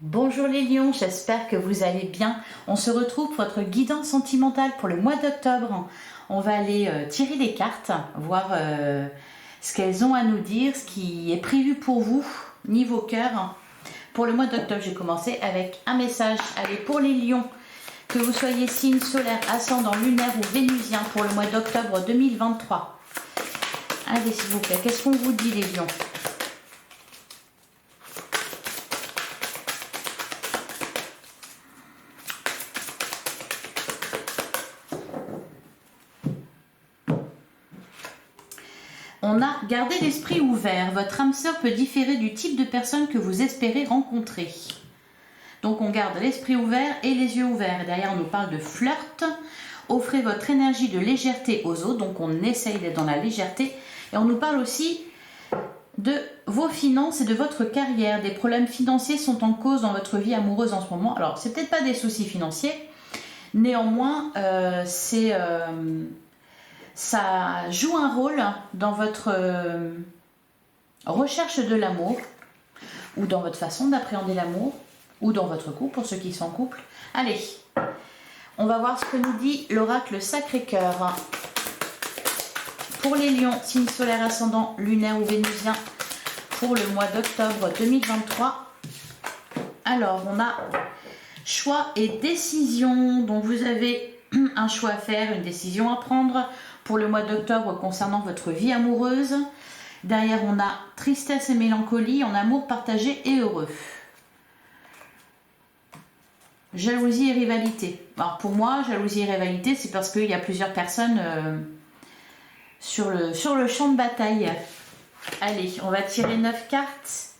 Bonjour les lions, j'espère que vous allez bien. On se retrouve pour votre guidance sentimentale pour le mois d'octobre. On va aller tirer des cartes, voir ce qu'elles ont à nous dire, ce qui est prévu pour vous, niveau cœur. Pour le mois d'octobre, j'ai commencé avec un message. Allez, pour les lions, que vous soyez signe solaire, ascendant, lunaire ou vénusien pour le mois d'octobre 2023. Allez, s'il vous plaît, qu'est-ce qu'on vous dit les lions ? On a gardé l'esprit ouvert. Votre âme sœur peut différer du type de personne que vous espérez rencontrer. Donc on garde l'esprit ouvert et les yeux ouverts. Derrière on nous parle de flirt. Offrez votre énergie de légèreté aux autres. Donc on essaye d'être dans la légèreté. Et on nous parle aussi de vos finances et de votre carrière. Des problèmes financiers sont en cause dans votre vie amoureuse en ce moment. Alors c'est peut-être pas des soucis financiers. Néanmoins ça joue un rôle dans votre recherche de l'amour, ou dans votre façon d'appréhender l'amour, ou dans votre couple, pour ceux qui sont en couple. Allez, on va voir ce que nous dit l'oracle Sacré-Cœur. Pour les lions, signe solaire, ascendant, lunaire ou vénusien, pour le mois d'octobre 2023. Alors, on a choix et décision. Donc, vous avez un choix à faire, une décision à prendre pour le mois d'octobre concernant votre vie amoureuse. Derrière, on a tristesse et mélancolie, en amour partagé et heureux. Jalousie et rivalité. Alors pour moi, jalousie et rivalité, c'est parce qu'il y a plusieurs personnes sur le champ de bataille. Allez, on va tirer 9 cartes.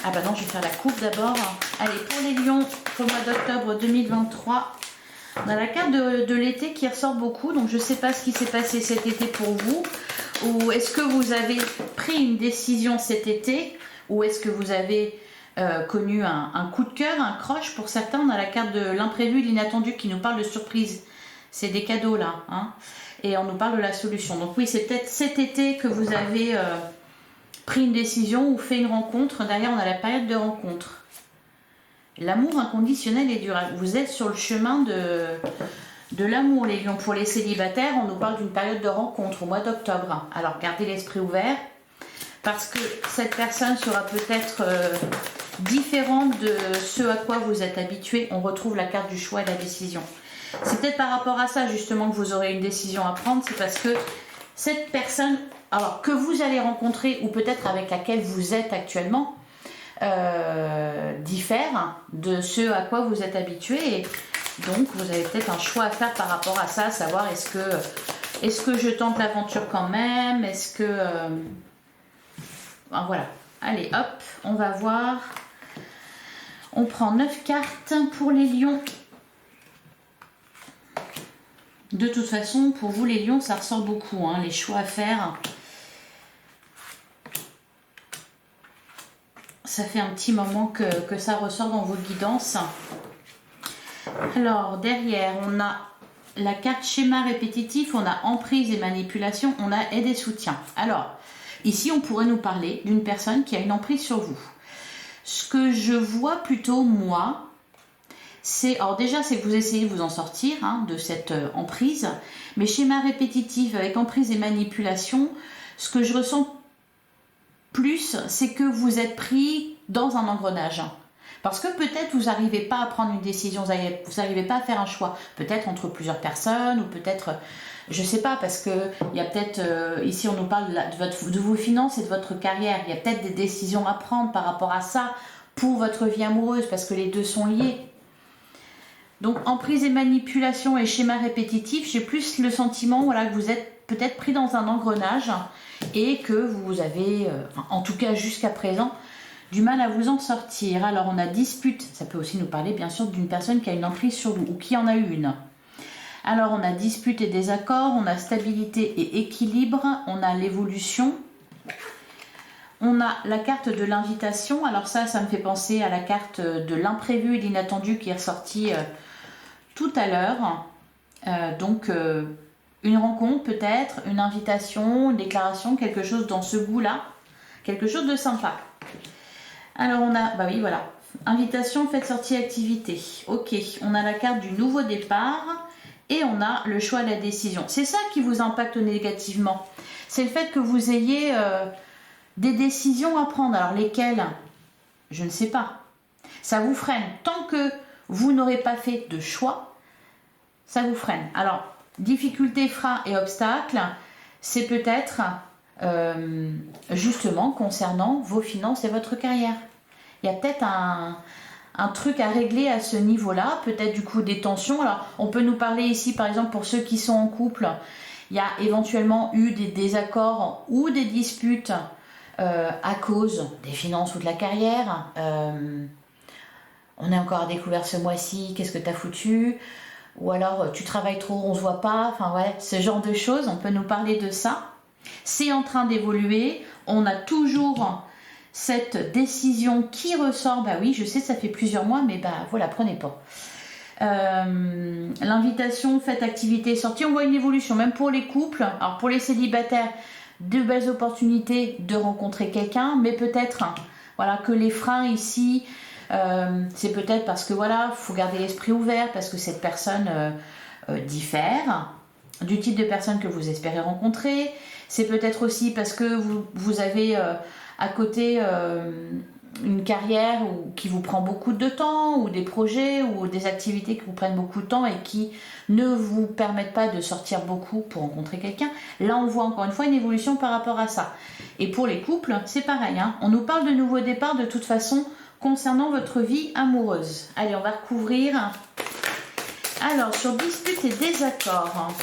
Ah bah non, je vais faire la coupe d'abord. Allez, pour les lions, pour le mois d'octobre 2023, on a la carte de l'été qui ressort beaucoup. Donc je ne sais pas ce qui s'est passé cet été pour vous. Ou est-ce que vous avez pris une décision cet été? Ou est-ce que vous avez connu un coup de cœur, un croche? Pour certains, on a la carte de l'imprévu, de l'inattendu qui nous parle de surprise. C'est des cadeaux là. Hein, et on nous parle de la solution. Donc oui, c'est peut-être cet été que vous avez pris une décision ou fait une rencontre. Derrière, on a la période de rencontre. L'amour inconditionnel et durable. Vous êtes sur le chemin de l'amour, les lions. Pour les célibataires, on nous parle d'une période de rencontre au mois d'octobre. Alors, gardez l'esprit ouvert parce que cette personne sera peut-être différente de ce à quoi vous êtes habitué. On retrouve la carte du choix et de la décision. C'est peut-être par rapport à ça, justement, que vous aurez une décision à prendre. C'est parce que cette personne, alors que vous allez rencontrer ou peut-être avec laquelle vous êtes actuellement, diffère de ce à quoi vous êtes habitué, et donc vous avez peut-être un choix à faire par rapport à ça, à savoir est-ce que je tente l'aventure quand même, est-ce que voilà. Allez hop, on va voir, on prend 9 cartes pour les lions. De toute façon pour vous les lions ça ressort beaucoup, hein, les choix à faire. Ça fait un petit moment que ça ressort dans vos guidances. Alors, derrière, on a la carte schéma répétitif, on a emprise et manipulation, on a aide et soutien. Alors, ici, on pourrait nous parler d'une personne qui a une emprise sur vous. Ce que je vois plutôt, moi, c'est... Alors déjà, c'est que vous essayez de vous en sortir hein, de cette emprise. Mais schéma répétitif avec emprise et manipulation, ce que je ressens plus, c'est que vous êtes pris dans un engrenage. Parce que peut-être vous n'arrivez pas à prendre une décision, vous n'arrivez pas à faire un choix. Peut-être entre plusieurs personnes, ou peut-être, je ne sais pas, parce qu'il y a peut-être, ici on nous parle de vos finances et de votre carrière. Il y a peut-être des décisions à prendre par rapport à ça pour votre vie amoureuse, parce que les deux sont liés. Donc emprise et manipulation et schéma répétitif, j'ai plus le sentiment voilà, que vous êtes peut-être pris dans un engrenage et que vous avez, en tout cas jusqu'à présent, du mal à vous en sortir. Alors on a dispute, ça peut aussi nous parler bien sûr d'une personne qui a une emprise sur vous ou qui en a eu une. Alors on a dispute et désaccord, on a stabilité et équilibre, on a l'évolution. On a la carte de l'invitation, alors ça me fait penser à la carte de l'imprévu et l'inattendu qui est ressortie tout à l'heure. Donc une rencontre peut-être, une invitation, une déclaration, quelque chose dans ce goût-là, quelque chose de sympa. Alors on a, bah oui voilà, invitation, fête, sortie, activité. Ok, on a la carte du nouveau départ et on a le choix de la décision. C'est ça qui vous impacte négativement. C'est le fait que vous ayez des décisions à prendre. Alors lesquelles? Je ne sais pas. Ça vous freine. Tant que vous n'aurez pas fait de choix, ça vous freine. Alors, difficultés, freins et obstacles, c'est peut-être justement concernant vos finances et votre carrière. Il y a peut-être un truc à régler à ce niveau-là, peut-être du coup des tensions. Alors, on peut nous parler ici, par exemple, pour ceux qui sont en couple, il y a éventuellement eu des désaccords ou des disputes à cause des finances ou de la carrière. On est encore à découvert ce mois-ci, qu'est-ce que t'as foutu? Ou alors tu travailles trop, on se voit pas. Enfin ouais, ce genre de choses, on peut nous parler de ça. C'est en train d'évoluer. On a toujours cette décision qui ressort. Bah oui, je sais, ça fait plusieurs mois, mais bah voilà, prenez pas. L'invitation, fête, activité, sortie, on voit une évolution, même pour les couples. Alors pour les célibataires, de belles opportunités de rencontrer quelqu'un, mais peut-être voilà, que les freins ici, c'est peut-être parce que voilà, faut garder l'esprit ouvert, parce que cette personne diffère du type de personne que vous espérez rencontrer. C'est peut-être aussi parce que vous avez à côté une carrière qui vous prend beaucoup de temps, ou des projets ou des activités qui vous prennent beaucoup de temps et qui ne vous permettent pas de sortir beaucoup pour rencontrer quelqu'un. Là, on voit encore une fois une évolution par rapport à ça. Et pour les couples, c'est pareil, hein. On nous parle de nouveaux départs de toute façon concernant votre vie amoureuse. Allez, on va recouvrir. Alors, sur disputes et désaccords.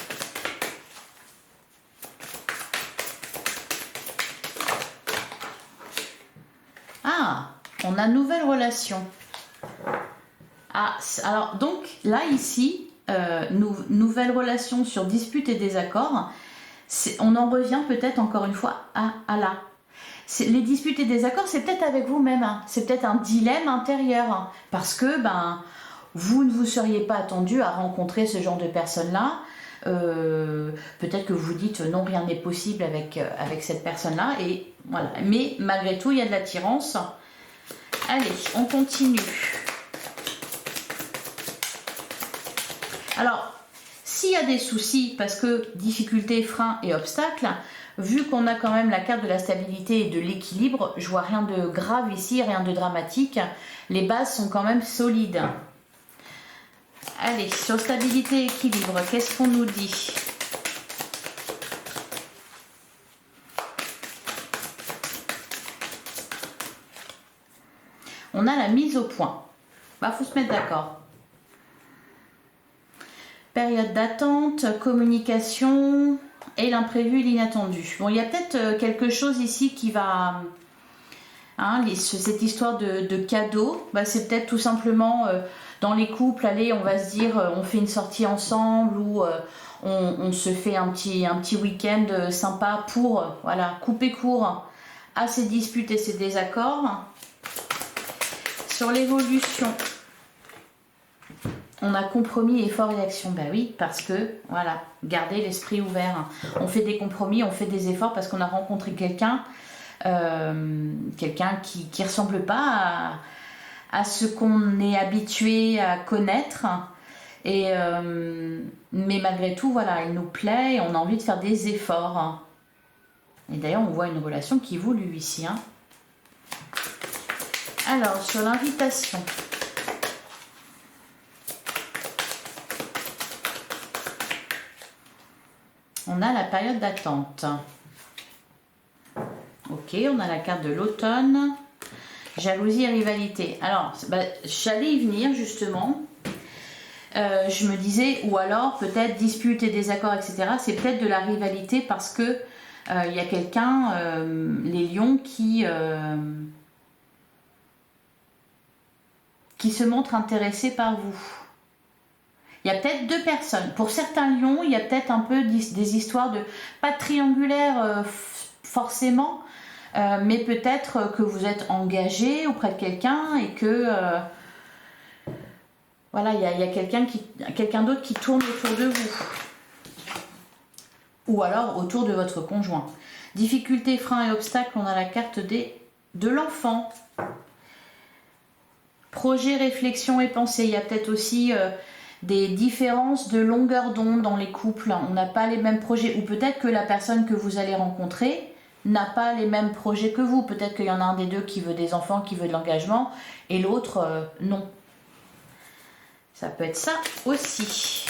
Ah, on a nouvelle relation. Ah, alors donc là ici, nouvelle relation sur disputes et désaccords. On en revient peut-être encore une fois à là. Les disputes et désaccords, c'est peut-être avec vous-même. Hein. C'est peut-être un dilemme intérieur. Hein, parce que vous ne vous seriez pas attendu à rencontrer ce genre de personnes-là. Peut-être que vous dites non, rien n'est possible avec cette personne-là. Et voilà. Mais malgré tout, il y a de l'attirance. Allez, on continue. Alors, s'il y a des soucis, parce que difficultés, freins et obstacles, vu qu'on a quand même la carte de la stabilité et de l'équilibre, je vois rien de grave ici, rien de dramatique. Les bases sont quand même solides. Allez, sur stabilité et équilibre, qu'est-ce qu'on nous dit? On a la mise au point. Faut se mettre d'accord. Période d'attente, communication et l'imprévu et l'inattendu. Bon, il y a peut-être quelque chose ici qui va... Hein, cette histoire de cadeau, c'est peut-être tout simplement dans les couples, allez, on va se dire, on fait une sortie ensemble ou on se fait un petit week-end sympa pour voilà, couper court à ces disputes et ces désaccords. Sur l'évolution, on a compromis, effort et action. Ben oui, parce que, voilà, gardez l'esprit ouvert. On fait des compromis, on fait des efforts parce qu'on a rencontré quelqu'un qui ne ressemble pas à ce qu'on est habitué à connaître. Mais malgré tout, voilà, il nous plaît et on a envie de faire des efforts. Et d'ailleurs, on voit une relation qui évolue ici. Hein. Alors, sur l'invitation. On a la période d'attente. Ok, on a la carte de l'automne. Jalousie et rivalité. Alors, j'allais y venir justement. Je me disais, ou alors peut-être disputes et désaccords, etc. C'est peut-être de la rivalité parce que il y a quelqu'un, les lions, qui se montre intéressé par vous. Il y a peut-être deux personnes. Pour certains lions, il y a peut-être un peu des histoires de... Pas triangulaires forcément, mais peut-être que vous êtes engagé auprès de quelqu'un et que... voilà, il y a quelqu'un d'autre qui tourne autour de vous. Ou alors autour de votre conjoint. Difficultés, freins et obstacles, on a la carte de l'enfant. Projet, réflexion et pensée. Il y a peut-être aussi des différences de longueur d'onde dans les couples. On n'a pas les mêmes projets. Ou peut-être que la personne que vous allez rencontrer n'a pas les mêmes projets que vous. Peut-être qu'il y en a un des deux qui veut des enfants, qui veut de l'engagement, et l'autre, non. Ça peut être ça aussi.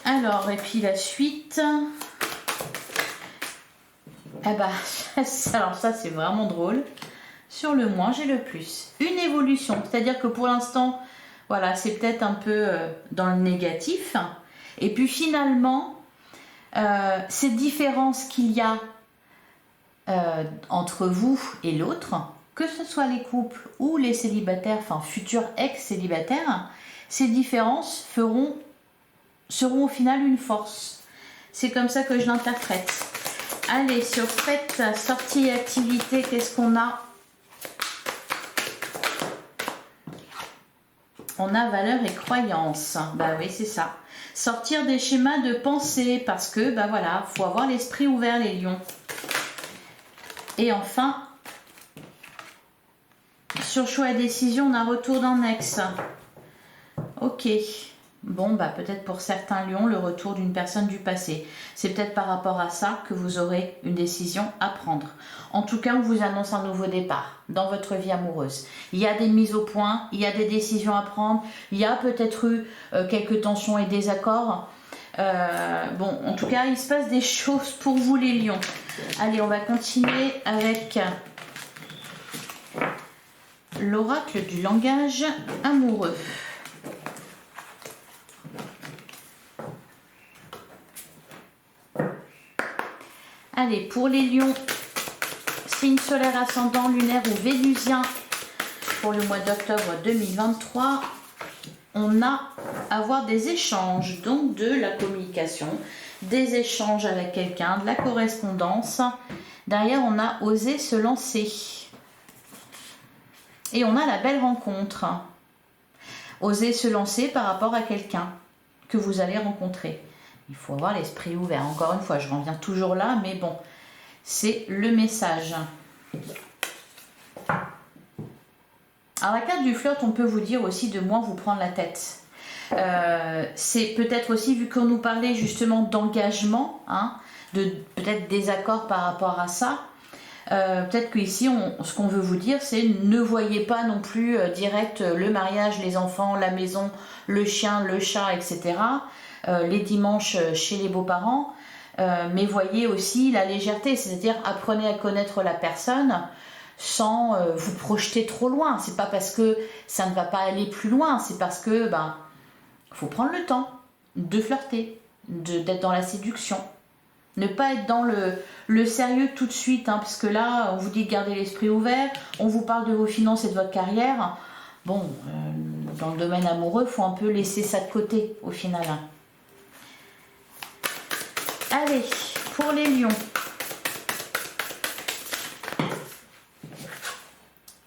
Alors, et puis la suite. Eh ben, alors ça, c'est vraiment drôle. Sur le moins, j'ai le plus. Une évolution. C'est-à-dire que pour l'instant, voilà, c'est peut-être un peu dans le négatif. Et puis finalement, ces différences qu'il y a entre vous et l'autre, que ce soit les couples ou les célibataires, enfin futurs ex-célibataires, ces différences seront au final une force. C'est comme ça que je l'interprète. Allez, sur fête, sortie et activité, qu'est-ce qu'on a? On a valeurs et croyances. Bah oui, c'est ça. Sortir des schémas de pensée parce que, bah voilà, faut avoir l'esprit ouvert, les lions. Et enfin, sur choix et décision, on a retour d'un ex. Ok. Bon, bah peut-être pour certains lions, le retour d'une personne du passé. C'est peut-être par rapport à ça que vous aurez une décision à prendre. En tout cas, on vous annonce un nouveau départ dans votre vie amoureuse. Il y a des mises au point, il y a des décisions à prendre, il y a peut-être eu quelques tensions et désaccords. Bon, en tout cas, il se passe des choses pour vous les lions. Allez, on va continuer avec l'oracle du langage amoureux. Allez, pour les lions, signe solaire ascendant, lunaire ou vénusien, pour le mois d'octobre 2023, on a avoir des échanges, donc de la communication, des échanges avec quelqu'un, de la correspondance. Derrière, on a osé se lancer. Et on a la belle rencontre. Oser se lancer par rapport à quelqu'un que vous allez rencontrer. Il faut avoir l'esprit ouvert. Encore une fois, je reviens toujours là, mais bon, c'est le message. Alors la carte du flirt, on peut vous dire aussi de moins vous prendre la tête. C'est peut-être aussi, vu qu'on nous parlait justement d'engagement, hein, de peut-être désaccord par rapport à ça, peut-être qu'ici, ce qu'on veut vous dire, c'est ne voyez pas non plus direct le mariage, les enfants, la maison, le chien, le chat, etc., les dimanches chez les beaux-parents, mais voyez aussi la légèreté, c'est-à-dire apprenez à connaître la personne sans vous projeter trop loin. C'est pas parce que ça ne va pas aller plus loin, c'est parce que faut prendre le temps de flirter, d'être dans la séduction. Ne pas être dans le sérieux tout de suite, hein, parce que là, on vous dit de garder l'esprit ouvert, on vous parle de vos finances et de votre carrière. Bon, dans le domaine amoureux, il faut un peu laisser ça de côté au final. Allez, pour les lions.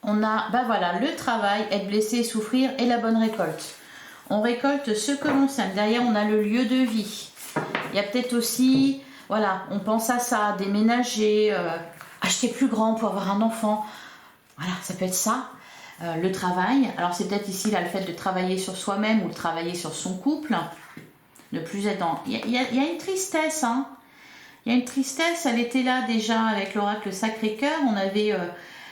On a, voilà, le travail, être blessé, souffrir et la bonne récolte. On récolte ce que l'on sème. Derrière, on a le lieu de vie. Il y a peut-être aussi, voilà, on pense à ça, déménager, acheter plus grand pour avoir un enfant. Voilà, ça peut être ça. Le travail. Alors, c'est peut-être ici là, le fait de travailler sur soi-même ou de travailler sur son couple. Ne plus être dans... Il y a une tristesse, hein. Il y a une tristesse, elle était là déjà avec l'oracle Sacré-Cœur. On avait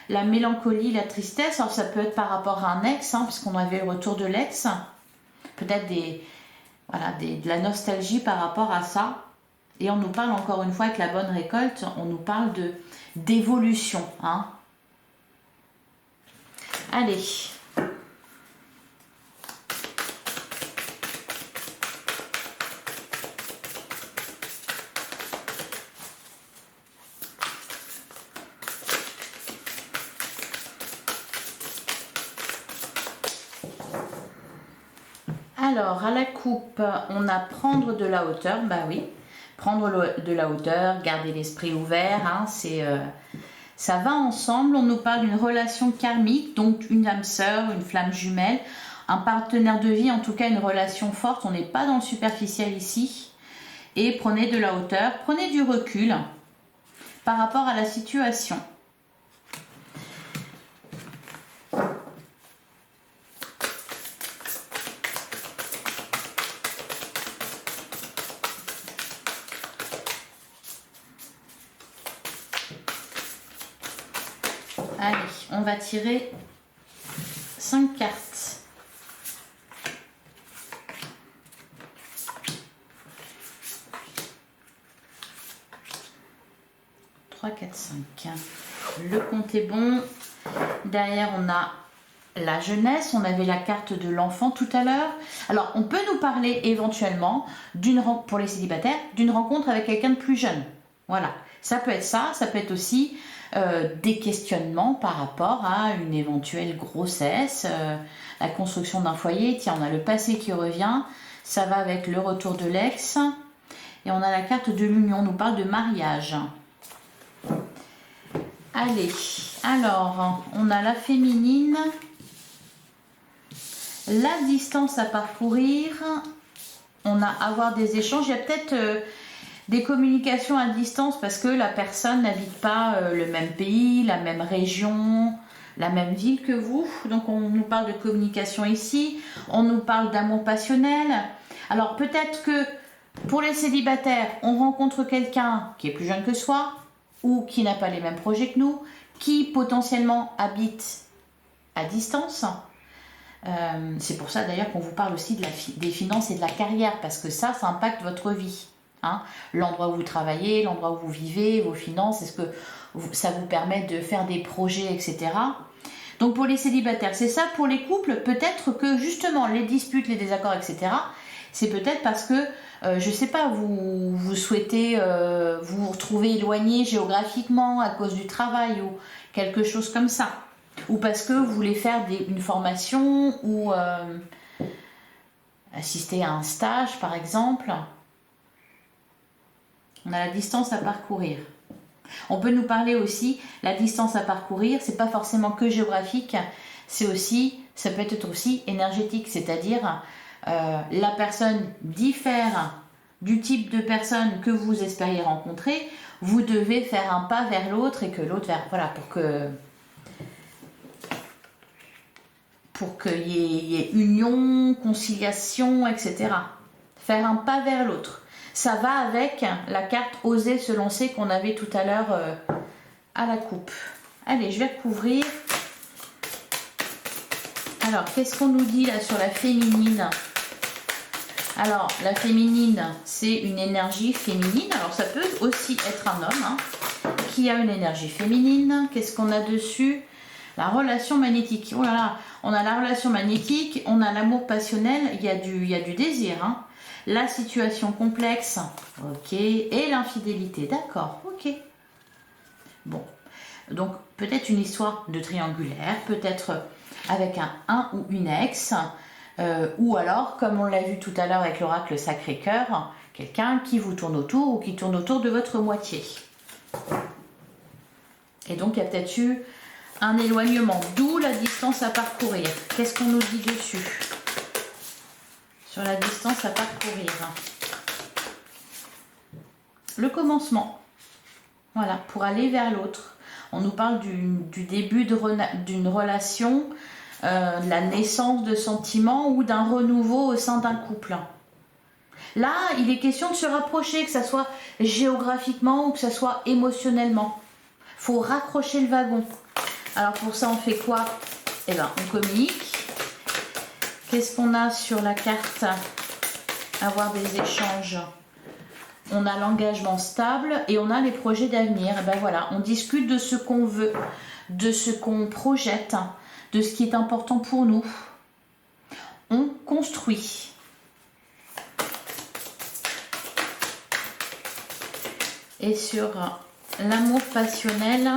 la mélancolie, la tristesse. Alors, ça peut être par rapport à un ex, hein, puisqu'on avait le retour de l'ex. Peut-être de la nostalgie par rapport à ça. Et on nous parle encore une fois avec la bonne récolte, on nous parle d'évolution. Hein. Allez. Alors, à la coupe, on a prendre de la hauteur. Bah oui, prendre de la hauteur, garder l'esprit ouvert, hein, ça va ensemble. On nous parle d'une relation karmique, donc une âme sœur, une flamme jumelle, un partenaire de vie, en tout cas une relation forte. On n'est pas dans le superficiel ici. Et prenez de la hauteur, prenez du recul par rapport à la situation. Allez, on va tirer 5 cartes. 3, 4, 5. Le compte est bon. Derrière, on a la jeunesse. On avait la carte de l'enfant tout à l'heure. Alors, on peut nous parler éventuellement, pour les célibataires, d'une rencontre avec quelqu'un de plus jeune. Voilà. Ça peut être ça. Ça peut être aussi des questionnements par rapport à une éventuelle grossesse, la construction d'un foyer. Tiens, on a le passé qui revient. Ça va avec le retour de l'ex. Et on a la carte de l'union. On nous parle de mariage. Allez, alors, on a la féminine, la distance à parcourir, on a avoir des échanges. Il y a peut-être des communications à distance parce que la personne n'habite pas le même pays, la même région, la même ville que vous. Donc, on nous parle de communication ici, on nous parle d'amour passionnel. Alors, peut-être que pour les célibataires, on rencontre quelqu'un qui est plus jeune que soi, ou qui n'a pas les mêmes projets que nous, qui potentiellement habite à distance. C'est pour ça d'ailleurs qu'on vous parle aussi des finances et de la carrière, parce que ça impacte votre vie. Hein. L'endroit où vous travaillez, l'endroit où vous vivez, vos finances, est-ce que ça vous permet de faire des projets, etc. Donc pour les célibataires, c'est ça. Pour les couples, peut-être que justement les disputes, les désaccords, etc., c'est peut-être parce que je sais pas, vous souhaitez vous retrouver éloigné géographiquement à cause du travail ou quelque chose comme ça. Ou parce que vous voulez faire une formation ou assister à un stage par exemple. On a la distance à parcourir. On peut nous parler aussi, la distance à parcourir, c'est pas forcément que géographique, c'est aussi, ça peut être aussi énergétique, c'est-à-dire la personne diffère du type de personne que vous espériez rencontrer, vous devez faire un pas vers l'autre et que l'autre vers... Voilà, pour qu'il y ait union, conciliation, etc. Faire un pas vers l'autre. Ça va avec la carte oser se lancer qu'on avait tout à l'heure à la coupe. Allez, je vais recouvrir. Alors, qu'est-ce qu'on nous dit là sur la féminine ? Alors, la féminine, c'est une énergie féminine. Alors, ça peut aussi être un homme qui a une énergie féminine. Qu'est-ce qu'on a dessus ? La relation magnétique. Oh là là, on a la relation magnétique, on a l'amour passionnel, il y a du désir. La situation complexe, ok. Et l'infidélité, d'accord, ok. Bon, donc peut-être une histoire de triangulaire, peut-être avec un ou une ex. Ou alors, comme on l'a vu tout à l'heure avec l'oracle Sacré-Cœur, quelqu'un qui vous tourne autour ou qui tourne autour de votre moitié. Et donc, il y a peut-être eu un éloignement, d'où la distance à parcourir. Qu'est-ce qu'on nous dit dessus ? Sur la distance à parcourir. Le commencement. Voilà, pour aller vers l'autre. On nous parle du début d'une relation, de la naissance de sentiments ou d'un renouveau au sein d'un couple. Là, il est question de se rapprocher, que ce soit géographiquement ou que ce soit émotionnellement. Il faut raccrocher le wagon. Alors pour ça, on fait quoi ? Eh bien, on communique. Qu'est-ce qu'on a sur la carte ? Avoir des échanges. On a l'engagement stable et on a les projets d'avenir. Et ben voilà, on discute de ce qu'on veut, de ce qu'on projette, de ce qui est important pour nous. On construit. Et sur l'amour passionnel,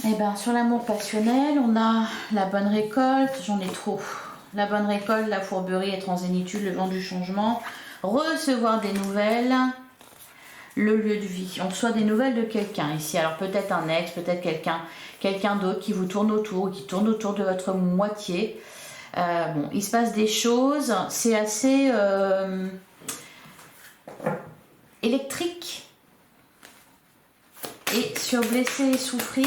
et bien sur l'amour passionnel, on a la bonne récolte, j'en ai trop. La bonne récolte, la fourberie, être en zénitude, le vent du changement, recevoir des nouvelles, le lieu de vie. On reçoit des nouvelles de quelqu'un ici. Alors peut-être un ex, peut-être quelqu'un d'autre qui vous tourne autour, qui tourne autour de votre moitié. Bon, il se passe des choses, c'est assez électrique. Et sur blesser et souffrir,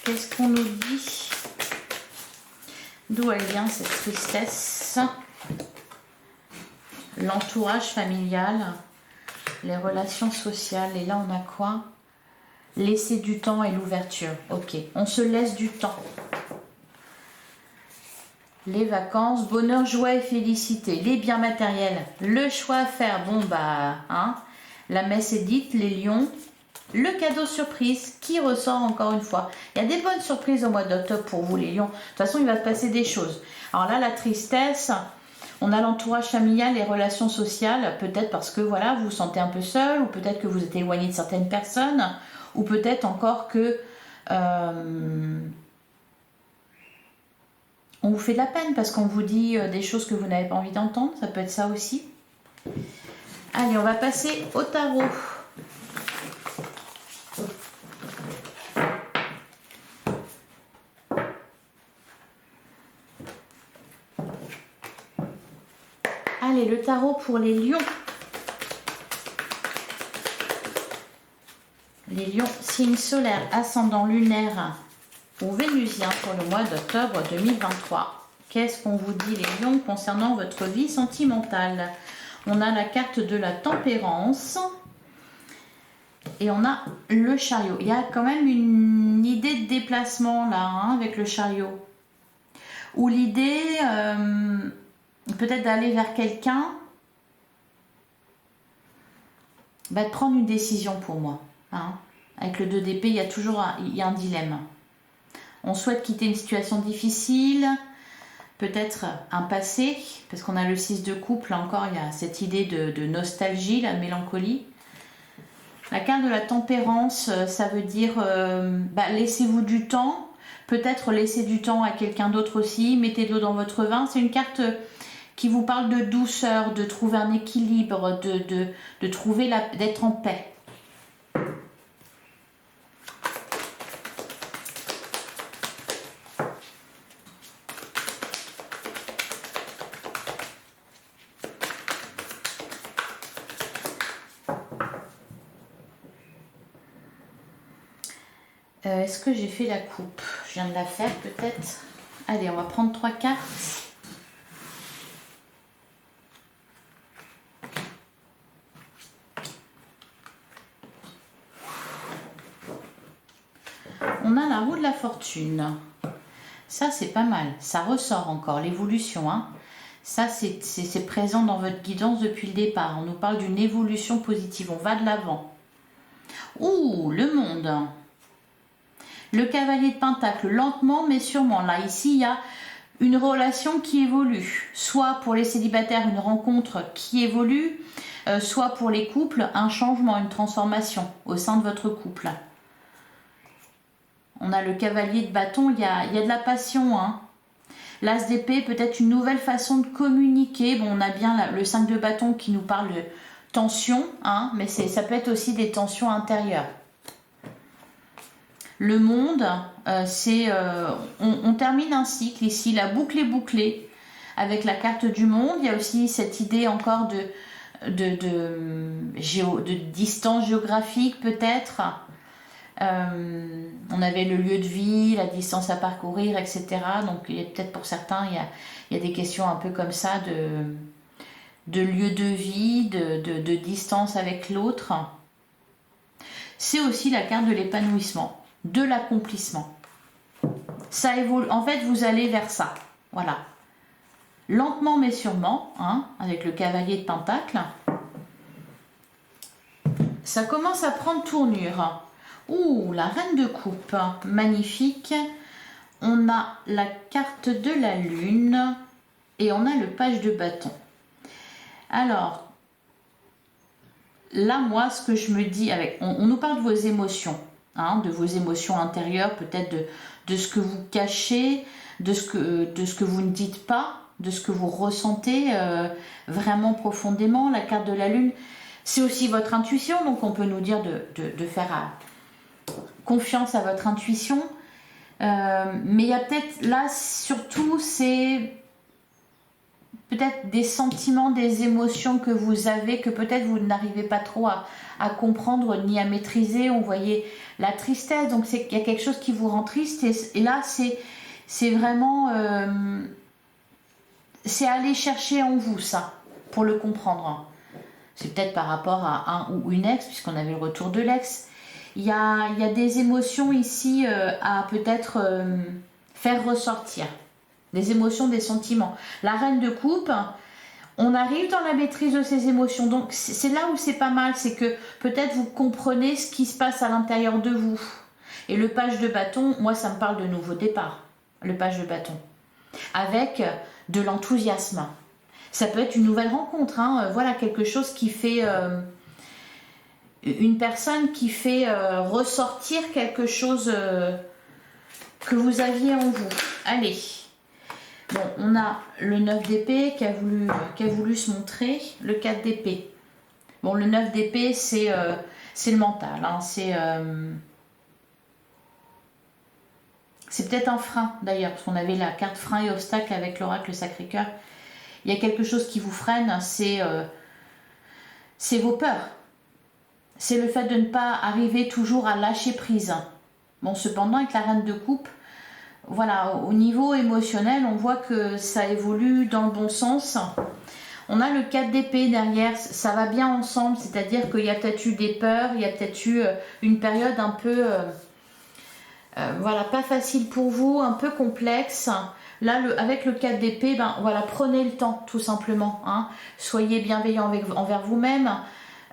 qu'est-ce qu'on nous dit ? D'où elle vient cette tristesse ? l'entourage familial, les relations sociales. Et là, on a quoi? Laisser du temps et l'ouverture. Ok, on se laisse du temps. Les vacances, bonheur, joie et félicité. Les biens matériels, le choix à faire. Bon, bah, hein, la messe est dite, les lions. Le cadeau surprise qui ressort encore une fois. Il y a des bonnes surprises au mois d'octobre pour vous, les lions. De toute façon, il va se passer des choses. Alors là, la tristesse, on a l'entourage familial, les relations sociales. Peut-être parce que, voilà, vous vous sentez un peu seul, ou peut-être que vous êtes éloigné de certaines personnes, ou peut-être encore que on vous fait de la peine parce qu'on vous dit des choses que vous n'avez pas envie d'entendre. Ça peut être ça aussi. Allez, on va passer au tarot. Allez, le tarot pour les lions. Les lions, signe solaire, ascendant lunaire ou vénusien pour le mois d'octobre 2023. Qu'est-ce qu'on vous dit, les lions, concernant votre vie sentimentale? On a la carte de la tempérance et on a le chariot. Il y a quand même une idée de déplacement là, hein, avec le chariot. Ou l'idée peut-être d'aller vers quelqu'un, de prendre une décision pour moi. Hein. Avec le 2 d'épée, il y a toujours un dilemme. On souhaite quitter une situation difficile, peut-être un passé, parce qu'on a le 6 de coupe, là encore, il y a cette idée de nostalgie, la mélancolie. La carte de la tempérance, ça veut dire laissez-vous du temps, peut-être laissez du temps à quelqu'un d'autre aussi, mettez de l'eau dans votre vin. C'est une carte qui vous parle de douceur, de trouver un équilibre, de trouver d'être en paix. Est-ce que j'ai fait la coupe? Je viens de la faire peut-être. Allez, on va prendre 3 cartes. On a la roue de la fortune. Ça, c'est pas mal. Ça ressort encore, l'évolution. Hein. Ça, c'est présent dans votre guidance depuis le départ. On nous parle d'une évolution positive. On va de l'avant. Ouh, le monde. Le cavalier de pentacle, lentement mais sûrement. Là, ici, il y a une relation qui évolue. Soit pour les célibataires, une rencontre qui évolue. Soit pour les couples, un changement, une transformation au sein de votre couple. On a le cavalier de bâton, il y a de la passion. Hein. L'as d'épée, peut-être une nouvelle façon de communiquer. Bon, on a bien le 5 de bâton qui nous parle de tension, hein, mais ça peut être aussi des tensions intérieures. Le monde, on termine un cycle ici, la boucle est bouclée avec la carte du monde. Il y a aussi cette idée encore de distance géographique peut-être. On avait le lieu de vie, la distance à parcourir, etc. Donc peut-être pour certains, il y a des questions un peu comme ça de lieu de vie, de distance avec l'autre. C'est aussi la carte de l'épanouissement, de l'accomplissement. Ça évolue. En fait, vous allez vers ça. Voilà. Lentement mais sûrement, hein, avec le cavalier de pentacle. Ça commence à prendre tournure. Ouh, la reine de coupe, magnifique. On a la carte de la lune et on a le page de bâton. Alors, là, moi, ce que je me dis, on nous parle de vos émotions, hein, de vos émotions intérieures, peut-être de ce que vous cachez, de ce que vous ne dites pas, de ce que vous ressentez vraiment profondément. La carte de la lune, c'est aussi votre intuition, donc on peut nous dire de faire confiance à votre intuition. Mais il y a peut-être, là, surtout, c'est peut-être des sentiments, des émotions que vous avez, que peut-être vous n'arrivez pas trop à comprendre ni à maîtriser. On voyait la tristesse, donc il y a quelque chose qui vous rend triste. Et là, c'est vraiment... c'est aller chercher en vous, ça. pour le comprendre. C'est peut-être par rapport à un ou une ex, puisqu'on avait le retour de l'ex. Il y a des émotions ici à peut-être faire ressortir. Des émotions, des sentiments. La reine de coupe, on arrive dans la maîtrise de ces émotions. Donc c'est là où c'est pas mal, c'est que peut-être vous comprenez ce qui se passe à l'intérieur de vous. Et le page de bâton, moi ça me parle de nouveau départ. Le page de bâton. Avec de l'enthousiasme. Ça peut être une nouvelle rencontre. Hein. Voilà, quelque chose qui fait... une personne qui fait ressortir quelque chose que vous aviez en vous. Allez. Bon, on a le 9 d'épée qui a voulu se montrer, le 4 d'épée. Bon, le 9 d'épée, c'est le mental. Hein, c'est peut-être un frein, d'ailleurs, parce qu'on avait la carte frein et obstacle avec l'oracle Sacré-Cœur. Il y a quelque chose qui vous freine, c'est vos peurs. C'est le fait de ne pas arriver toujours à lâcher prise. Bon, cependant, avec la reine de coupe, voilà, au niveau émotionnel, on voit que ça évolue dans le bon sens. On a le 4 d'épée derrière, ça va bien ensemble, c'est-à-dire qu'il y a peut-être eu des peurs, il y a peut-être eu une période un peu, voilà, pas facile pour vous, un peu complexe. Là, avec le 4 d'épée, ben voilà, prenez le temps, tout simplement. Hein. Soyez bienveillant envers vous-même.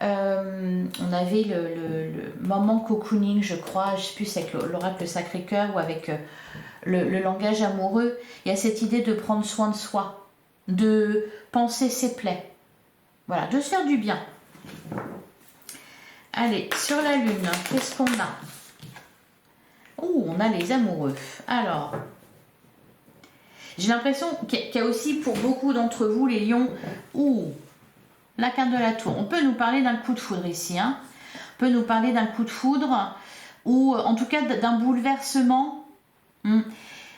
On avait le moment cocooning, je crois, je sais plus, c'est avec l'oracle Sacré-Cœur ou avec le langage amoureux. Il y a cette idée de prendre soin de soi, de penser ses plaies, voilà, de se faire du bien. Allez, sur la lune, qu'est-ce qu'on a? Oh, on a les amoureux. Alors, j'ai l'impression qu'il y a aussi pour beaucoup d'entre vous, les lions, la carte de la tour. On peut nous parler d'un coup de foudre ici. Hein. On peut nous parler d'un coup de foudre ou en tout cas d'un bouleversement.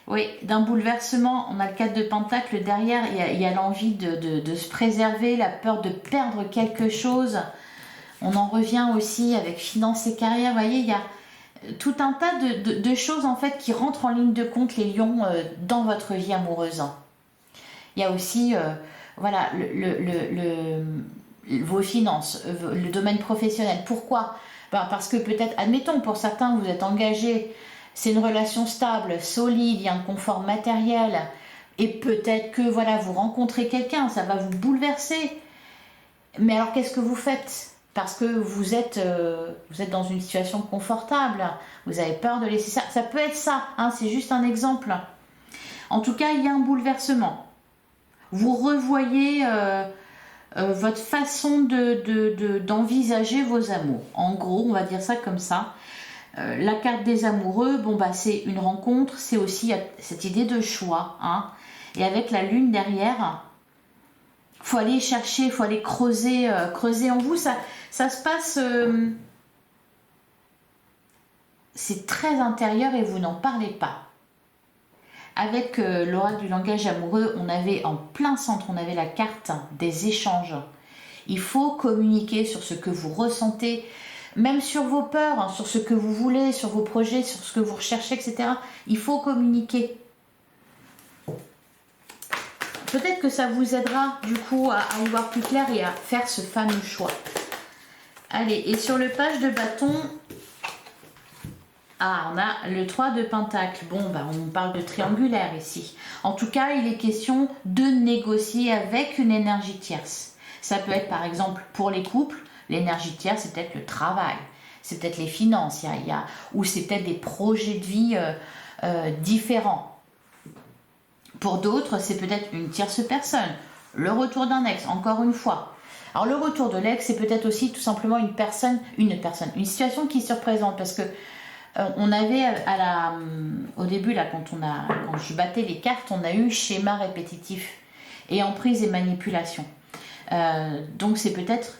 Oui, d'un bouleversement. On a le 4 de pentacle derrière. Il y a l'envie de se préserver, la peur de perdre quelque chose. On en revient aussi avec finances et carrière. Vous voyez, il y a tout un tas de choses en fait qui rentrent en ligne de compte, les lions, dans votre vie amoureuse. Il y a aussi... voilà, vos finances, le domaine professionnel. Pourquoi? Parce que peut-être, admettons, pour certains, vous êtes engagés, c'est une relation stable, solide, il y a un confort matériel, et peut-être que voilà, vous rencontrez quelqu'un, ça va vous bouleverser. Mais alors, qu'est-ce que vous faites? Parce que vous êtes dans une situation confortable, vous avez peur de laisser ça. Ça peut être ça, hein, c'est juste un exemple. En tout cas, il y a un bouleversement. Vous revoyez votre façon d'envisager vos amours. En gros, on va dire ça comme ça. La carte des amoureux, bon bah c'est une rencontre, c'est aussi cette idée de choix. Hein. Et avec la lune derrière, faut aller chercher, faut aller creuser en vous. Ça se passe, c'est très intérieur et vous n'en parlez pas. Avec l'oracle du langage amoureux, on avait en plein centre, on avait la carte des échanges. Il faut communiquer sur ce que vous ressentez, même sur vos peurs, hein, sur ce que vous voulez, sur vos projets, sur ce que vous recherchez, etc. Il faut communiquer. Peut-être que ça vous aidera du coup à y voir plus clair et à faire ce fameux choix. Allez, et sur le page de bâton... Ah, on a le 3 de pentacle. Bon, bah, on parle de triangulaire ici. En tout cas, il est question de négocier avec une énergie tierce. Ça peut être par exemple pour les couples, l'énergie tierce, c'est peut-être le travail, c'est peut-être les finances, ou c'est peut-être des projets de vie différents. Pour d'autres, c'est peut-être une tierce personne, le retour d'un ex, encore une fois. Alors le retour de l'ex, c'est peut-être aussi tout simplement une situation qui se représente parce que on avait au début, là, quand je battais les cartes, on a eu schéma répétitif et emprise et manipulation. Donc c'est peut-être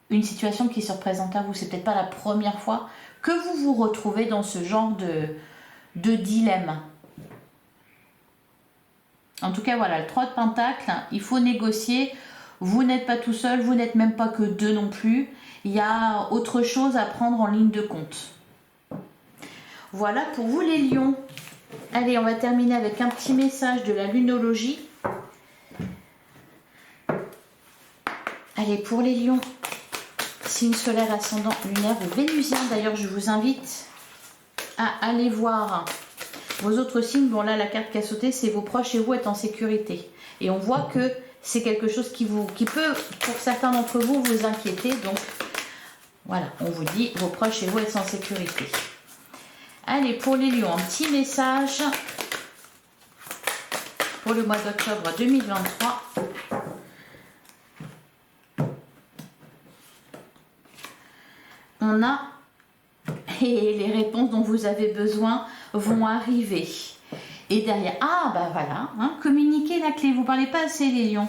une situation qui se représente à vous. C'est peut-être pas la première fois que vous vous retrouvez dans ce genre de dilemme. En tout cas, voilà, le 3 de pentacle, il faut négocier. Vous n'êtes pas tout seul, vous n'êtes même pas que deux non plus. Il y a autre chose à prendre en ligne de compte. Voilà pour vous les lions. Allez, on va terminer avec un petit message de la lunologie. Allez, pour les lions, signe solaire, ascendant, lunaire ou vénusien. D'ailleurs, je vous invite à aller voir vos autres signes. Bon, là, la carte qui a sauté, c'est vos proches et vous êtes en sécurité. Et on voit que c'est quelque chose qui peut, pour certains d'entre vous, vous inquiéter. Donc, voilà, on vous dit, vos proches et vous êtes en sécurité. Allez, pour les lions, un petit message pour le mois d'octobre 2023. On a, et les réponses dont vous avez besoin vont arriver. Et derrière, ah bah voilà, hein, communiquez la clé. Vous ne parlez pas assez les lions.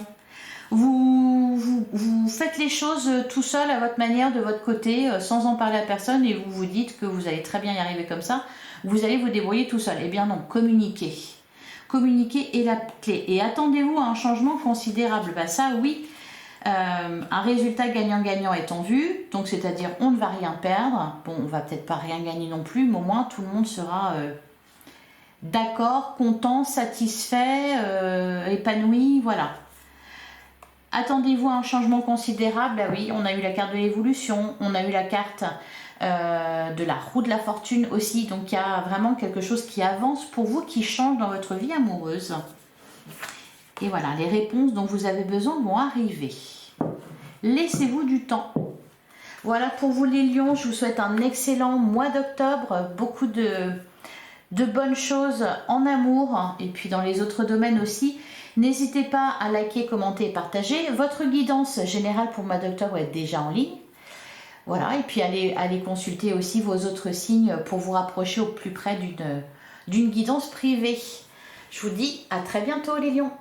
Vous faites les choses tout seul à votre manière, de votre côté, sans en parler à personne, et vous vous dites que vous allez très bien y arriver comme ça. Vous allez vous débrouiller tout seul. Eh bien non, communiquez. Communiquer est la clé. Et attendez-vous à un changement considérable. Bah ça oui, un résultat gagnant-gagnant est en vue. Donc c'est-à-dire on ne va rien perdre. Bon, on va peut-être pas rien gagner non plus, mais au moins tout le monde sera d'accord, content, satisfait, épanoui, voilà. Attendez-vous à un changement considérable. Ah oui, on a eu la carte de l'évolution, on a eu la carte de la roue de la fortune aussi. Donc il y a vraiment quelque chose qui avance pour vous, qui change dans votre vie amoureuse. Et voilà, les réponses dont vous avez besoin vont arriver. Laissez-vous du temps. Voilà pour vous les lions, je vous souhaite un excellent mois d'octobre, beaucoup de bonnes choses en amour et puis dans les autres domaines aussi. N'hésitez pas à liker, commenter et partager. Votre guidance générale pour le mois d'octobre est déjà en ligne. Voilà, et puis allez consulter aussi vos autres signes pour vous rapprocher au plus près d'une guidance privée. Je vous dis à très bientôt les lions.